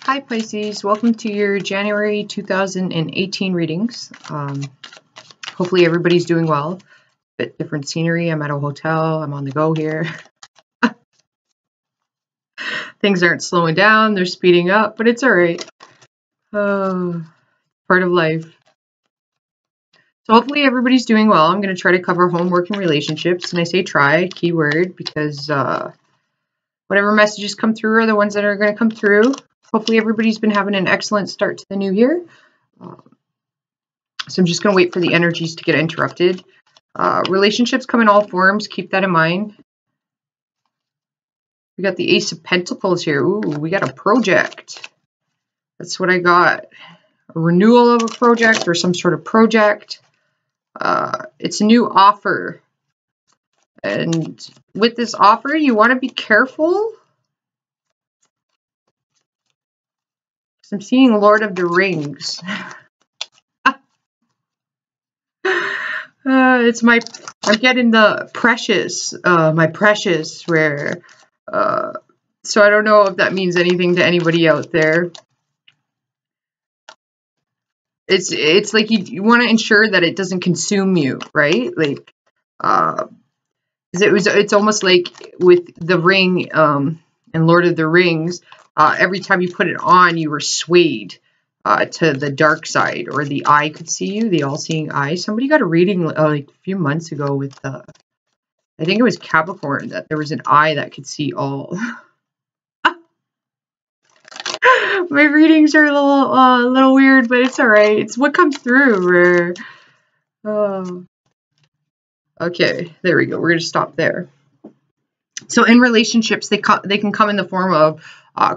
Hi Pisces, welcome to your January 2018 readings. Hopefully everybody's doing well. Bit different scenery. I'm at a hotel. I'm on the go here. Things aren't slowing down. They're speeding up, but it's all right. Part of life. So hopefully everybody's doing well. I'm going to try to cover homework and relationships. And I say try, keyword, because whatever messages come through are the ones that are going to come through. Hopefully everybody's been having an excellent start to the new year. So I'm just going to wait for the energies to get interrupted. Relationships come in all forms. Keep that in mind. We got the Ace of Pentacles here. Ooh, we got a project. That's what I got. A renewal of a project or some sort of project. It's a new offer. And with this offer, you want to be careful. I'm seeing Lord of the Rings. I'm getting the precious, my precious rare. So I don't know if that means anything to anybody out there. It's like you want to ensure that it doesn't consume you, right? Like, it's almost like with the ring, and Lord of the Rings, every time you put it on, you were swayed to the dark side, or the eye could see you, the all-seeing eye. Somebody got a reading like a few months ago with, I think it was Capricorn, that there was an eye that could see all. My readings are a little weird, but it's all right. It's what comes through. Okay, there we go. We're going to stop there. So in relationships, they can come in the form of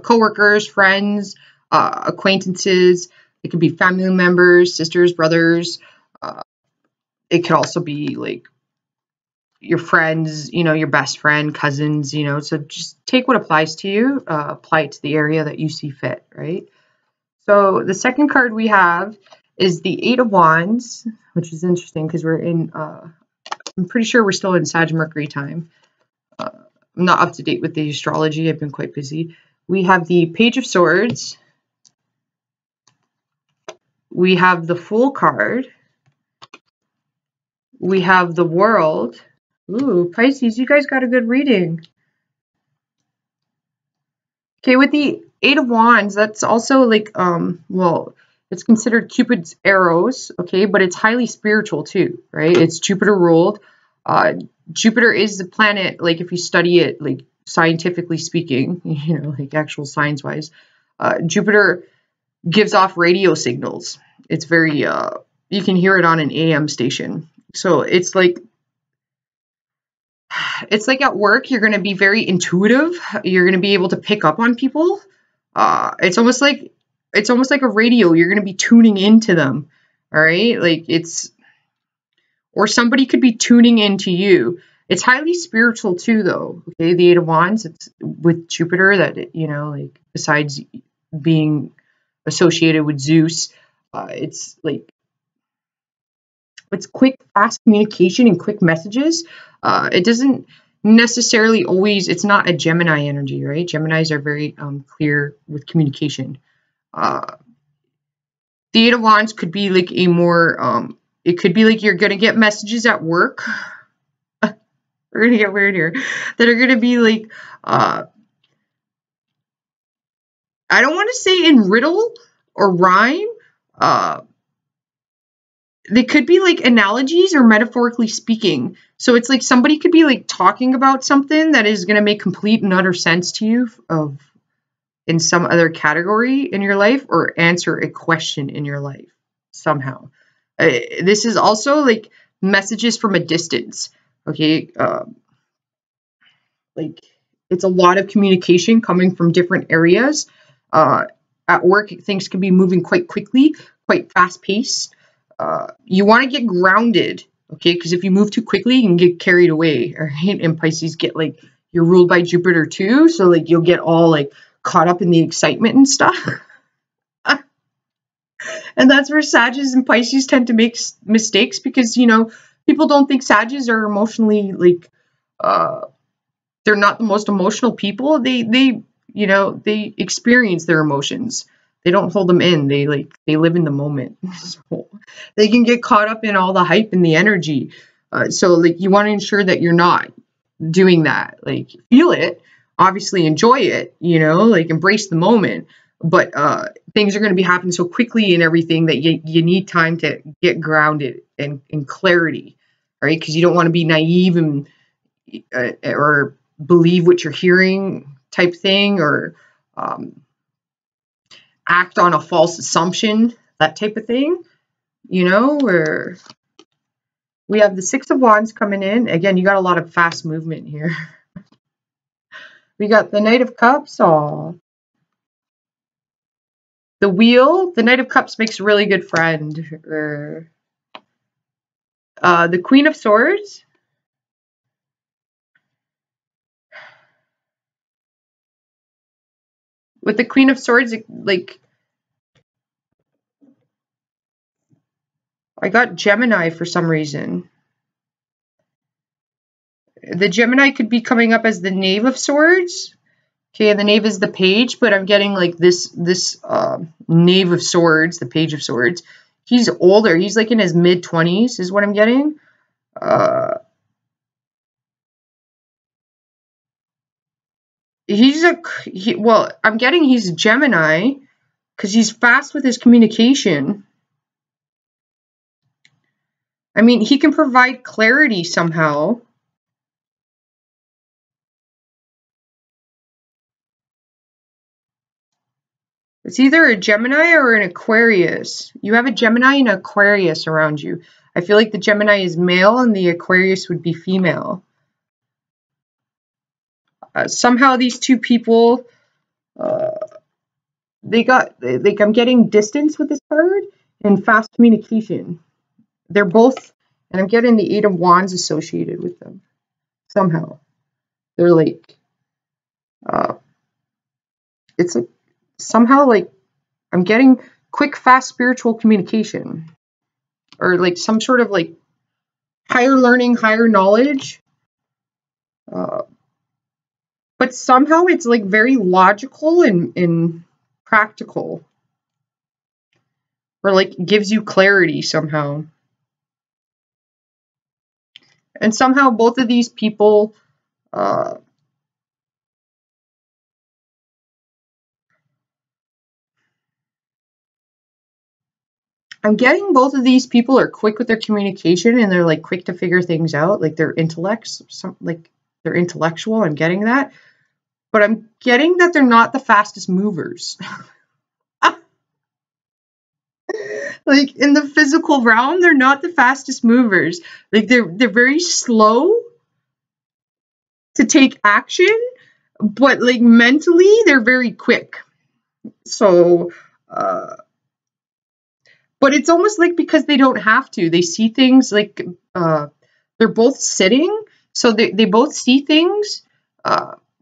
coworkers, friends, acquaintances. It could be family members, sisters, brothers. It could also be like your friends, your best friend, cousins, so just take what applies to you, apply it to the area that you see fit, right? So the second card we have is the Eight of Wands, which is interesting because we're in, I'm pretty sure we're still in Sag Mercury time. I'm not up to date with the astrology. I've been quite busy. We have the Page of Swords. We have the Fool card. We have the World. Ooh, Pisces, you guys got a good reading. Okay, with the Eight of Wands, that's also like, well, it's considered Cupid's arrows, okay, but it's highly spiritual too, right? It's Jupiter ruled. Jupiter is the planet, like if you study it, like scientifically speaking, like actual science-wise, Jupiter gives off radio signals. It's very, you can hear it on an AM station. So it's like at work, you're going to be very intuitive. You're going to be able to pick up on people. It's almost like a radio. You're going to be tuning into them. All right. Like or somebody could be tuning into you. It's highly spiritual too, though. Okay. The Eight of Wands, it's with Jupiter that, like besides being associated with Zeus, it's like, it's quick, fast communication and quick messages. It doesn't necessarily always, it's not a Gemini energy, right? Geminis are very clear with communication. The Eight of Wands could be like a more, it could be like you're going to get messages at work. We're going to get weird here. That are going to be like, I don't want to say in riddle or rhyme. They could be like analogies or metaphorically speaking. So it's like somebody could be like talking about something that is going to make complete and utter sense to you in some other category in your life, or answer a question in your life somehow. This is also like messages from a distance. Okay. Like it's a lot of communication coming from different areas. At work, things can be moving quite quickly, quite fast paced. You want to get grounded, okay? Because if you move too quickly, you can get carried away, all right? And Pisces get like, you're ruled by Jupiter too, so like you'll get all like caught up in the excitement and stuff. And that's where Sagittarius and Pisces tend to make mistakes because, people don't think Sagittarius are emotionally like, they're not the most emotional people. They you know, they experience their emotions. They don't hold them in. They live in the moment. So they can get caught up in all the hype and the energy. So like you want to ensure that you're not doing that. Like feel it, obviously enjoy it, you know, like embrace the moment. But things are going to be happening so quickly and everything that you need time to get grounded and in clarity, right? Because you don't want to be naive and or believe what you're hearing type thing, or act on a false assumption, that type of thing, you know, where we have the Six of Wands coming in. Again, you got a lot of fast movement here. We got the Knight of Cups. Oh, the Wheel. The Knight of Cups makes a really good friend. The Queen of Swords. With the Queen of Swords, like, I got Gemini for some reason. The Gemini could be coming up as the Knave of Swords. Okay, and the Knave is the Page, but I'm getting like this Knave of Swords, the Page of Swords. He's older. He's like in his mid-20s is what I'm getting. Well, I'm getting he's a Gemini because he's fast with his communication. I mean, he can provide clarity somehow. It's either a Gemini or an Aquarius. You have a Gemini and an Aquarius around you. I feel like the Gemini is male and the Aquarius would be female. Somehow these two people, they got, like, I'm getting distance with this card and fast communication. They're both, and I'm getting the Eight of Wands associated with them. Somehow. They're like, it's like, somehow like, I'm getting quick, fast spiritual communication. Or like some sort of like higher learning, higher knowledge. But somehow it's like very logical and practical. Or like gives you clarity somehow. And somehow both of these people I'm getting both of these people are quick with their communication and they're like quick to figure things out. Like their intellects, like they're intellectual. I'm getting that. But I'm getting that they're not the fastest movers. Like in the physical realm, they're not the fastest movers. Like they're very slow to take action, but like mentally they're very quick. So but it's almost like because they don't have to. They see things like they're both sitting, so they both see things.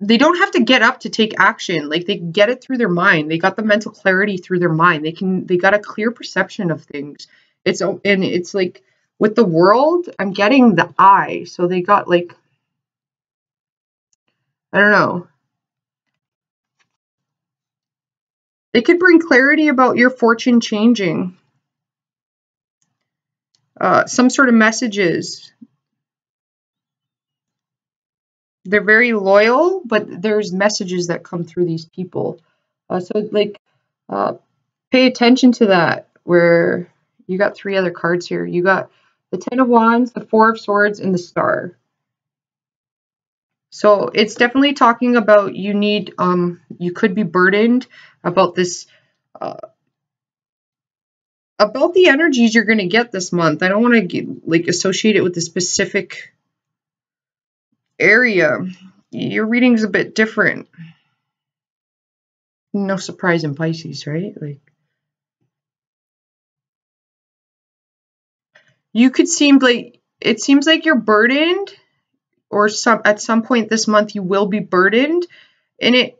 They don't have to get up to take action. Like they get it through their mind. They got the mental clarity through their mind. They got a clear perception of things. It's like with the World, I'm getting the Eye. So they got like, I don't know. They could bring clarity about your fortune changing. Some sort of messages. They're very loyal, but there's messages that come through these people. So like, pay attention to that, where you got three other cards here. You got the Ten of Wands, the Four of Swords, and the Star. So it's definitely talking about you need, you could be burdened about this, about the energies you're going to get this month. I don't want to like associate it with a specific area. Your reading's a bit different. No surprise in Pisces, right? Like, you could seem like, it seems like you're burdened, or at some point this month you will be burdened, and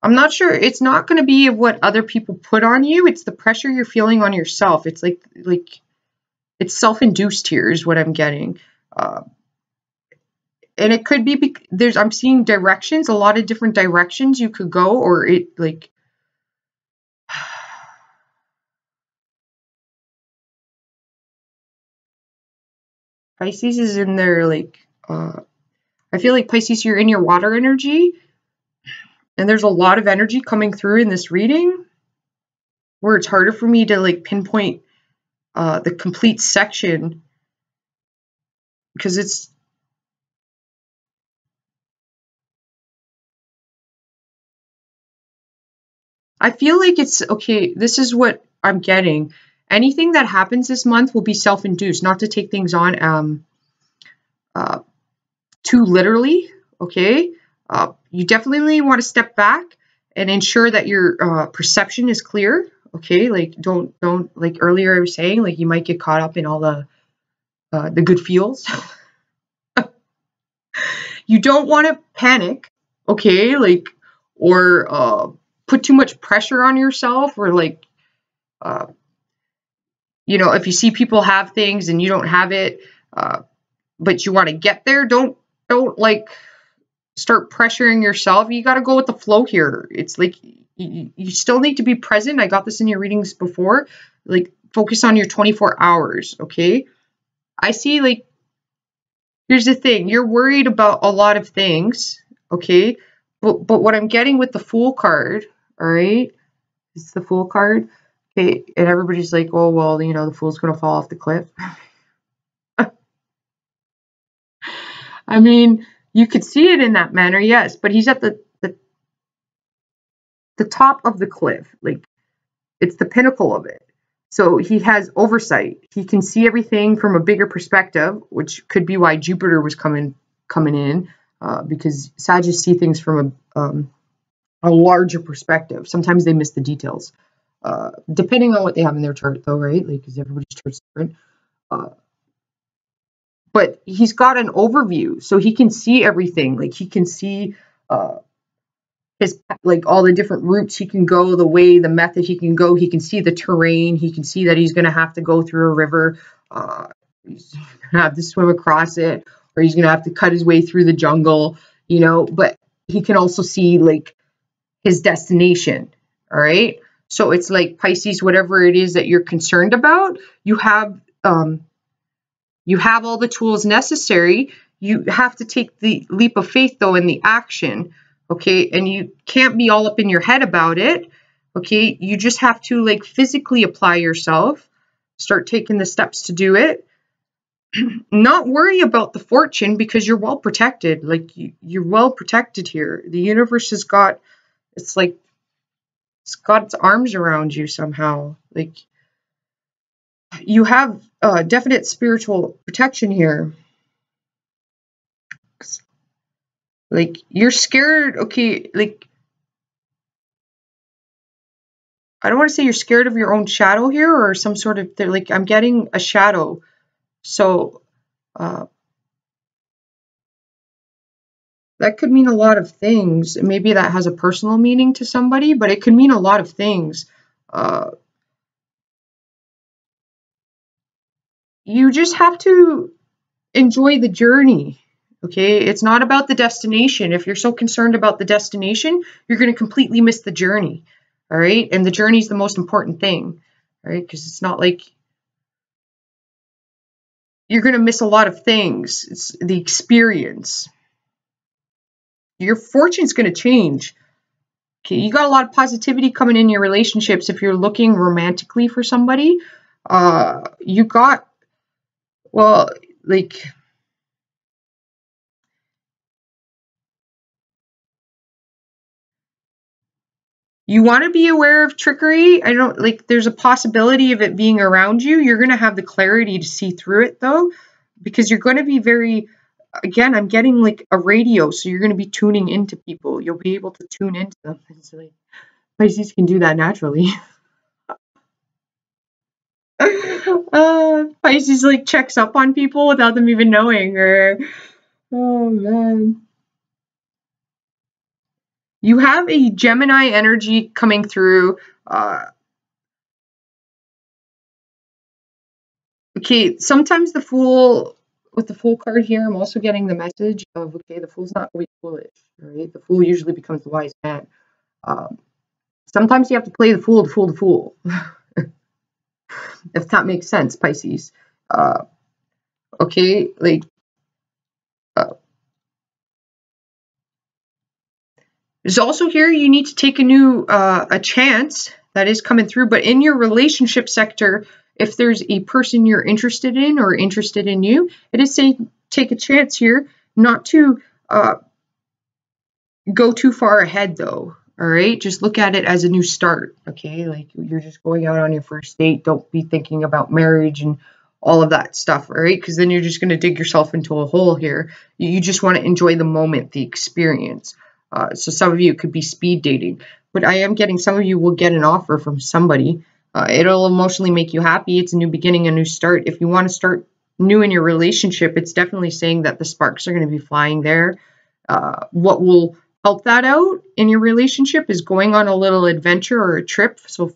I'm not sure, it's not going to be what other people put on you. It's the pressure you're feeling on yourself. It's like it's self-induced here is what I'm getting. and it could be there's, I'm seeing directions, a lot of different directions you could go, or it like Pisces is in there, like I feel like Pisces, you're in your water energy, and there's a lot of energy coming through in this reading where it's harder for me to like pinpoint the complete section, because it's, I feel like it's okay. This is what I'm getting. Anything that happens this month will be self-induced, not to take things on too literally. Okay, you definitely want to step back and ensure that your perception is clear. Okay, like don't like earlier I was saying, like you might get caught up in all the good feels. You don't want to panic. Okay, like, or put too much pressure on yourself, or like you know, if you see people have things and you don't have it, but you want to get there, don't like start pressuring yourself. You got to go with the flow here. It's like you still need to be present. I got this in your readings before. Like focus on your 24 hours. Okay. I see, like, here's the thing. You're worried about a lot of things. Okay. But what I'm getting with the Fool card, all right, it's the Fool card. Okay. And everybody's like, oh, well, you know, the Fool's going to fall off the cliff. I mean, you could see it in that manner, yes, but he's at the top of the cliff. Like, it's the pinnacle of it. So he has oversight. He can see everything from a bigger perspective, which could be why Jupiter was coming in, because Sagittarius see things from a larger perspective. Sometimes they miss the details, depending on what they have in their chart, though, right? Like, because everybody's chart's different. But he's got an overview, so he can see everything. Like, he can see his, like, all the different routes he can go, the way, the method he can go. He can see the terrain. He can see that he's going to have to go through a river. He's going to have to swim across it, or he's going to have to cut his way through the jungle, you know. But he can also see, like, his destination, all right? So it's like Pisces, whatever it is that you're concerned about, you have all the tools necessary. You have to take the leap of faith, though, in the action, okay? And you can't be all up in your head about it, okay? You just have to, like, physically apply yourself, start taking the steps to do it. Not worry about the fortune, because you're well protected. Like, you're well protected here. The universe has got, it's like, it's got its arms around you somehow. Like, you have definite spiritual protection here. Like, you're scared, okay, like, I don't want to say you're scared of your own shadow here, or some sort of, like, I'm getting a shadow. So that could mean a lot of things. Maybe that has a personal meaning to somebody, but it could mean a lot of things. You just have to enjoy the journey. Okay, it's not about the destination. If you're so concerned about the destination, you're going to completely miss the journey. All right, and the journey is the most important thing, right? Because it's not like you're going to miss a lot of things. It's the experience. Your fortune's going to change. Okay, you got a lot of positivity coming in your relationships. If you're looking romantically for somebody, you got, well, like, you want to be aware of trickery. I don't, like, there's a possibility of it being around you. You're going to have the clarity to see through it, though, because you're going to be very, again, I'm getting like a radio, so you're going to be tuning into people. You'll be able to tune into them. It's like, Pisces can do that naturally. Pisces, like, checks up on people without them even knowing, or, oh man. You have a Gemini energy coming through. Okay, sometimes the Fool, with the Fool card here, I'm also getting the message of, okay, the Fool's not always foolish, right? The Fool usually becomes the wise man. Sometimes you have to play the Fool to fool the Fool, if that makes sense, Pisces. Okay, like, there's also here you need to take a chance that is coming through, but in your relationship sector, if there's a person you're interested in or interested in you, it is saying take a chance here, not to go too far ahead though. All right, just look at it as a new start. Okay, like you're just going out on your first date. Don't be thinking about marriage and all of that stuff, all right? Because then you're just going to dig yourself into a hole here. You just want to enjoy the moment, the experience. So some of you could be speed dating, but I am getting some of you will get an offer from somebody. It'll emotionally make you happy. It's a new beginning, a new start. If you want to start new in your relationship, it's definitely saying that the sparks are going to be flying there. What will help that out in your relationship is going on a little adventure or a trip. So you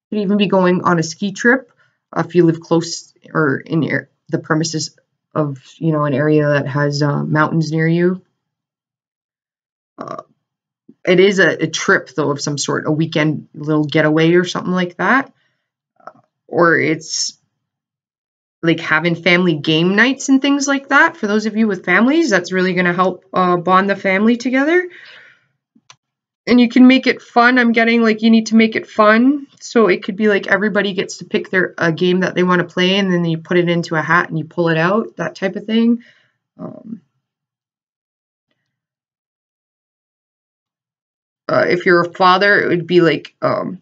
could even be going on a ski trip if you live close or in the premises of, you know, an area that has mountains near you. It is a trip though of some sort, a weekend little getaway or something like that. Or it's like having family game nights and things like that. For those of you with families, that's really going to help bond the family together. And you can make it fun. I'm getting like you need to make it fun. So it could be like everybody gets to pick a game that they want to play, and then you put it into a hat and you pull it out, that type of thing. If you're a father, it would be like, I'm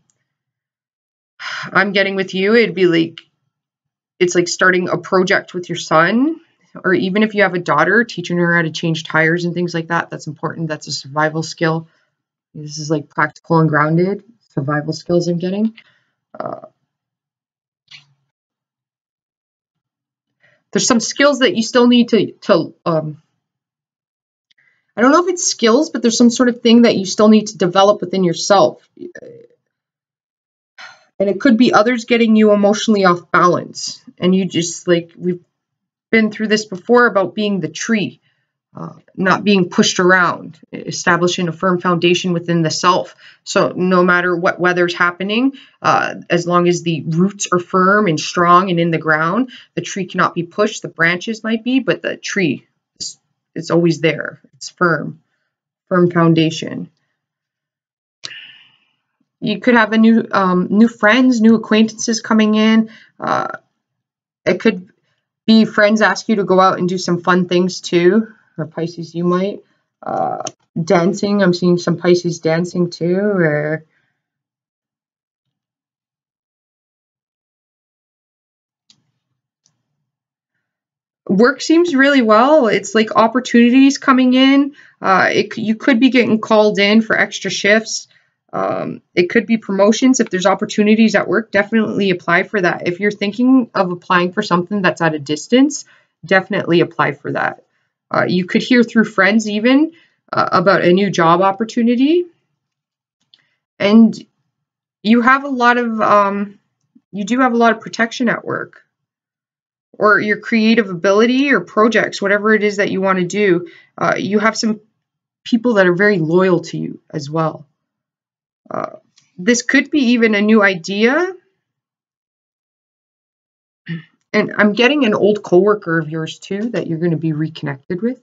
getting with you, it'd be like, it's like starting a project with your son. Or even if you have a daughter, teaching her how to change tires and things like that. That's important. That's a survival skill. This is like practical and grounded survival skills I'm getting. There's some skills that you still need to I don't know if it's skills, but there's some sort of thing that you still need to develop within yourself. And it could be others getting you emotionally off balance. And you just like, we've been through this before about being the tree. Not being pushed around, establishing a firm foundation within the self. So no matter what weather's happening, as long as the roots are firm and strong and in the ground, the tree cannot be pushed. The branches might be, but the tree is always there. It's firm foundation. You could have a new friends, new acquaintances coming in. It could be friends ask you to go out and do some fun things too. Or Pisces, you might. Dancing, I'm seeing some Pisces dancing too. Or work seems really well. It's like opportunities coming in. You could be getting called in for extra shifts. It could be promotions. If there's opportunities at work, definitely apply for that. If you're thinking of applying for something that's at a distance, definitely apply for that. You could hear through friends even about a new job opportunity. And you have a lot of, you do have a lot of protection at work. Or your creative ability or projects, whatever it is that you want to do. You have some people that are very loyal to you as well. This could be even a new idea. And I'm getting an old coworker of yours too that you're going to be reconnected with.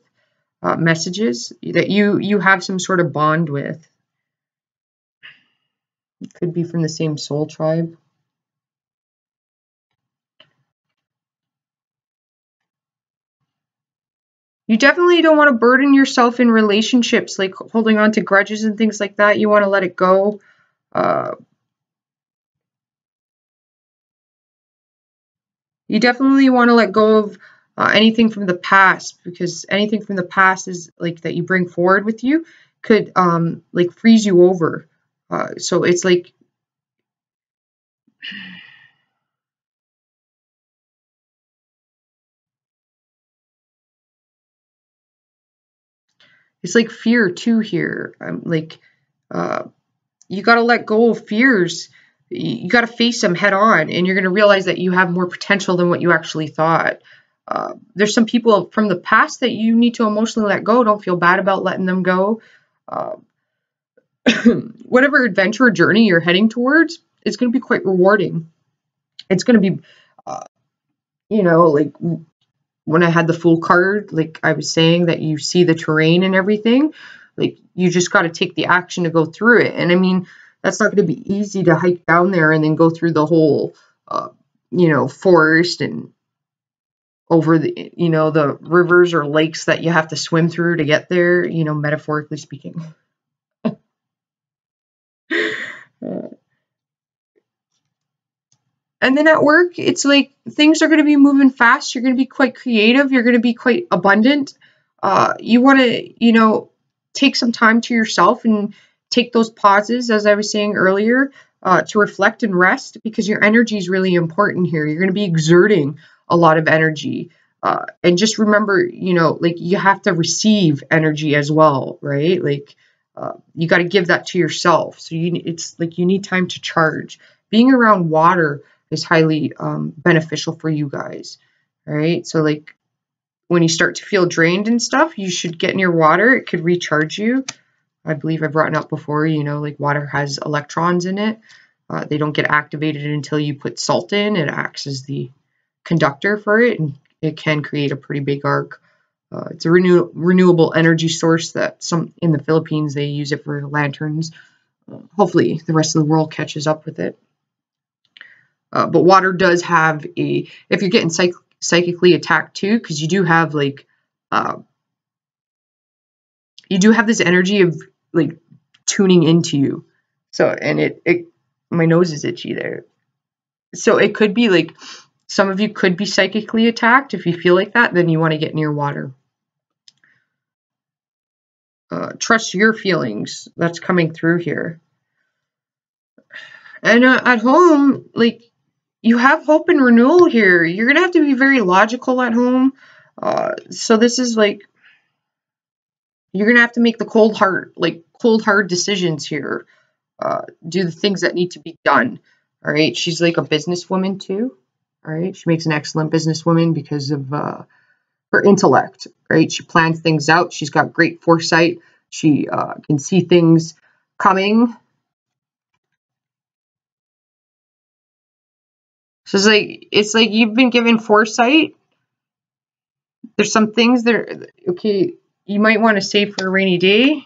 Messages that you have some sort of bond with. It could be from the same soul tribe. You definitely don't want to burden yourself in relationships, like holding on to grudges and things like that. You want to let it go. You definitely want to let go of anything from the past, because anything from the past is like that you bring forward with you could like freeze you over. So it's like fear too here. You got to let go of fears. You got to face them head on, and you're going to realize that you have more potential than what you actually thought. There's some people from the past that you need to emotionally let go. Don't feel bad about letting them go. Uh, whatever adventure or journey you're heading towards, it's going to be quite rewarding. It's going to be, like when I had the Fool card, like I was saying, that you see the terrain and everything, like you just got to take the action to go through it. And I mean, that's not going to be easy to hike down there and then go through the whole, forest and over the rivers or lakes that you have to swim through to get there, metaphorically speaking. And then at work, it's like things are going to be moving fast. You're going to be quite creative. You're going to be quite abundant. You want to, take some time to yourself and take those pauses, as I was saying earlier, to reflect and rest, because your energy is really important here. You're going to be exerting a lot of energy. And just remember, like you have to receive energy as well, right? Like you got to give that to yourself. So it's like you need time to charge. Being around water is highly beneficial for you guys, right? So like when you start to feel drained and stuff, you should get near water. It could recharge you. I believe I brought it up before, like water has electrons in it. They don't get activated until you put salt in. It acts as the conductor for it, and it can create a pretty big arc. It's a renewable energy source that some in the Philippines, they use it for lanterns. Hopefully the rest of the world catches up with it. But water does have if you're getting psychically attacked too, because you do have like, you do have this energy of like tuning into you. So, and my nose is itchy there. So it could be like, some of you could be psychically attacked. If you feel like that, then you want to get near water. Trust your feelings. That's coming through here. And at home, like, you have hope and renewal here. You're going to have to be very logical at home. So this is like, you're going to have to make the cold hard decisions here. Do the things that need to be done. All right. She's like a businesswoman too. All right. She makes an excellent businesswoman because of her intellect, right? She plans things out. She's got great foresight. She can see things coming. So it's like you've been given foresight. There's some things that okay, you might want to save for a rainy day.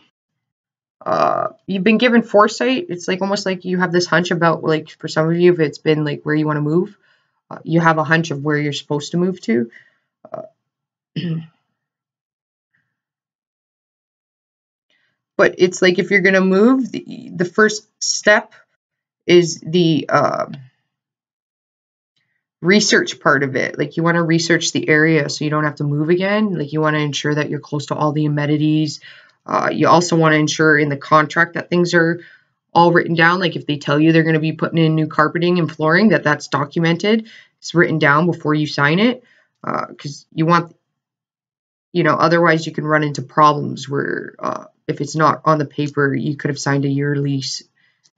You've been given foresight. It's like almost like you have this hunch about, like, for some of you, if it's been like where you want to move, you have a hunch of where you're supposed to move to. But it's like if you're going to move, the first step is the research part of it. Like you want to research the area so you don't have to move again. Like you want to ensure that you're close to all the amenities. You also want to ensure in the contract that things are all written down. Like if they tell you they're going to be putting in new carpeting and flooring, that's documented. It's written down before you sign it. Because you want, otherwise you can run into problems where if it's not on the paper, you could have signed a year lease.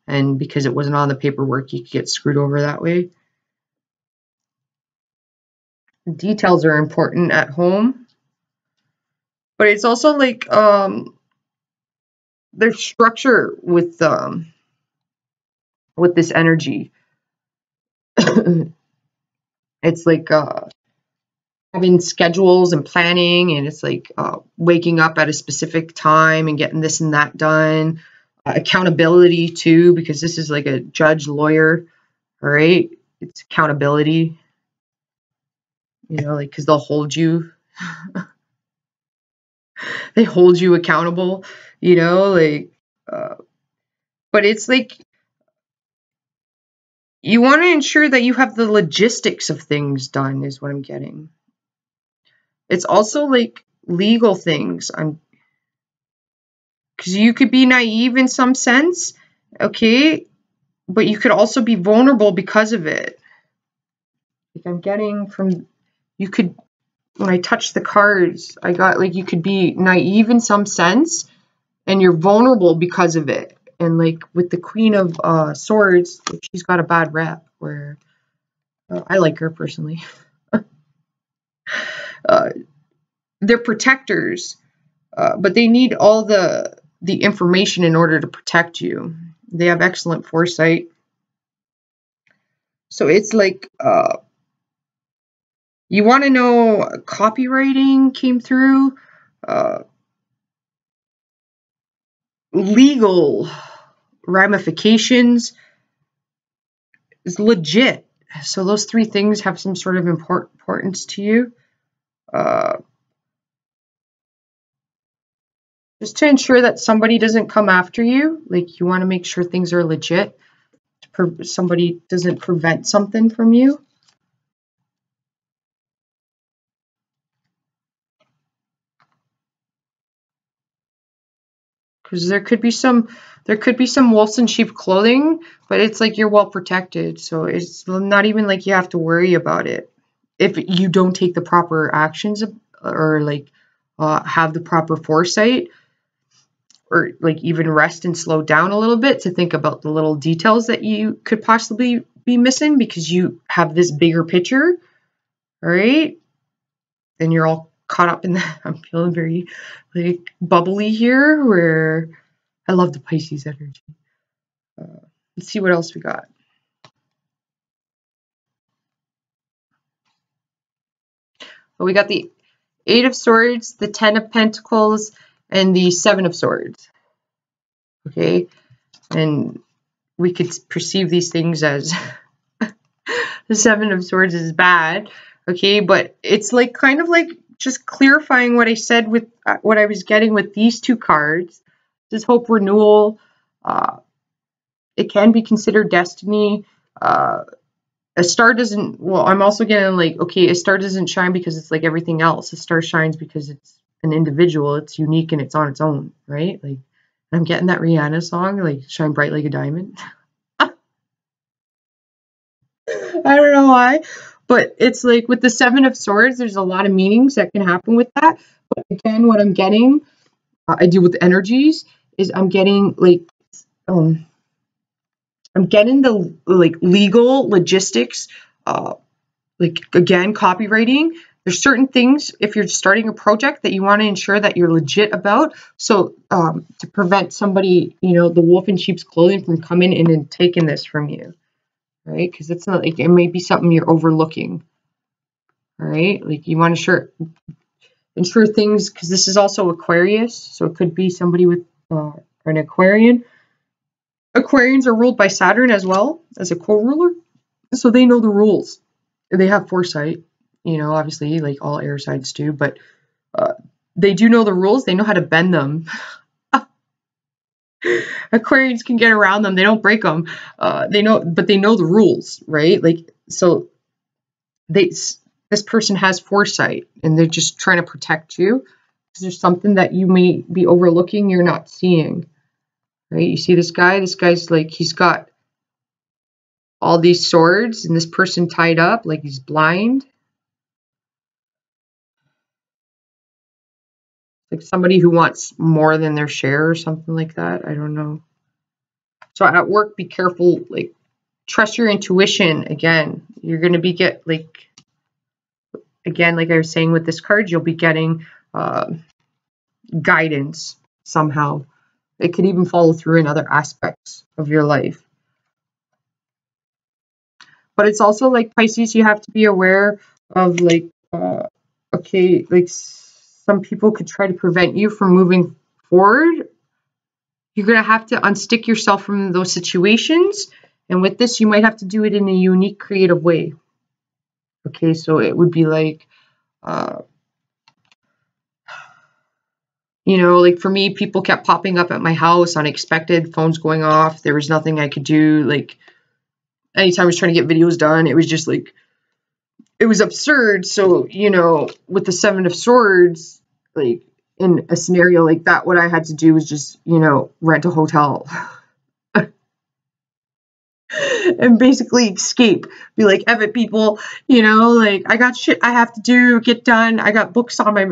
And because it wasn't on the paperwork, you could get screwed over that way. Details are important at home. But it's also like there's structure with this energy. It's like having schedules and planning, and it's like waking up at a specific time and getting this and that done. Accountability too, because this is like a judge lawyer, all right? It's accountability, like because they'll hold you. They hold you accountable, like. But it's like you want to ensure that you have the logistics of things done, is what I'm getting. It's also like legal things. Because you could be naive in some sense, okay? But you could also be vulnerable because of it. Like I'm getting from, you could, when I touch the cards, I got like you could be naive in some sense, and you're vulnerable because of it. And like with the Queen of Swords, she's got a bad rep where I like her personally. They're protectors, but they need all the information in order to protect you. They have excellent foresight. So it's like you want to know copywriting came through, legal ramifications is legit. So those three things have some sort of importance to you. Just to ensure that somebody doesn't come after you. Like, you want to make sure things are legit. Somebody doesn't prevent something from you. Because there could be some wolves in sheep clothing, but it's like you're well protected. So it's not even like you have to worry about it if you don't take the proper actions or like have the proper foresight, or like even rest and slow down a little bit to think about the little details that you could possibly be missing because you have this bigger picture, right? And you're all caught up in that. I'm feeling very like bubbly here, where I love the Pisces energy. Let's see what else we got. Well, we got the 8 of Swords, the 10 of Pentacles, and the 7 of Swords. Okay, and we could perceive these things as the 7 of Swords is bad. Okay, but it's like kind of like just clarifying what I said with what I was getting with these two cards. This hope renewal. It can be considered destiny. A star doesn't, well, I'm also getting like, okay, a star doesn't shine because it's like everything else. A star shines because it's an individual. It's unique and it's on its own, right? Like, I'm getting that Rihanna song, like, shine bright like a diamond. I don't know why, but it's like with the 7 of Swords, there's a lot of meanings that can happen with that. But again, what I'm getting, I deal with energies, is I'm getting like, I'm getting the like legal logistics, like again, copywriting. There's certain things if you're starting a project that you want to ensure that you're legit about. So to prevent somebody, you know, the wolf in sheep's clothing from coming in and taking this from you, right? Because it's not like, it may be something you're overlooking, all right? Like, you want to ensure things, because this is also Aquarius, so it could be somebody with an Aquarian. Aquarians are ruled by Saturn as well as a co-ruler, so they know the rules. They have foresight, you know, obviously, like all air signs do, but they do know the rules. They know how to bend them. Aquarians can get around them. They don't break them. They know the rules, right? Like, so this person has foresight, and they're just trying to protect you because there's something that you may be overlooking, you're not seeing. Right? You see this guy? This guy's like, he's got all these swords and this person tied up like he's blind. Like somebody who wants more than their share or something like that. I don't know. So at work, be careful. Like, trust your intuition. Again, you're going to be again, like I was saying with this card, you'll be getting guidance somehow. It could even follow through in other aspects of your life. But it's also like Pisces, you have to be aware of like, okay, like some people could try to prevent you from moving forward. You're going to have to unstick yourself from those situations. And with this, you might have to do it in a unique, creative way. Okay, so it would be like, you know, like for me, people kept popping up at my house, unexpected, phones going off. There was nothing I could do. Like, anytime I was trying to get videos done, it was just like, it was absurd. So, you know, with the 7 of Swords, like in a scenario like that, what I had to do was just, you know, rent a hotel and basically escape. Be like, F it, people, you know, like, I got shit I have to do, get done. I got books on my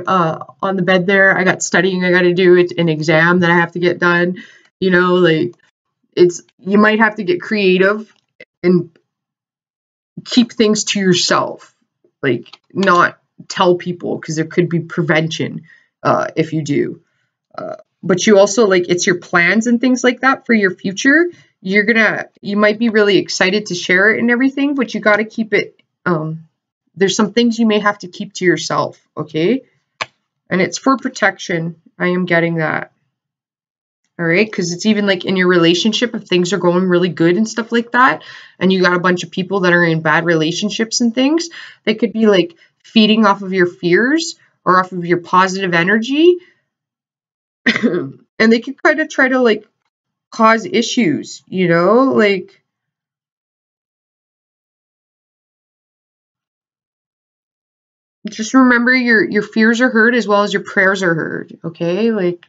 on the bed there. I got studying I got to do. It's an exam that I have to get done. You know, like, you might have to get creative and keep things to yourself. Like, not tell people because there could be prevention if you do. But you also like it's your plans and things like that for your future. You might be really excited to share it and everything, but you got to keep it. There's some things you may have to keep to yourself, okay? And it's for protection. I am getting that. All right, because it's even like in your relationship, if things are going really good and stuff like that, and you got a bunch of people that are in bad relationships and things, they could be like feeding off of your fears or off of your positive energy. And they could kind of try to like cause issues, you know, like just remember your fears are heard as well as your prayers are heard, okay? Like,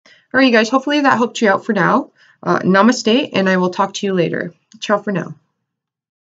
all right, you guys, hopefully that helped you out for now. Namaste, and I will talk to you later. Ciao for now.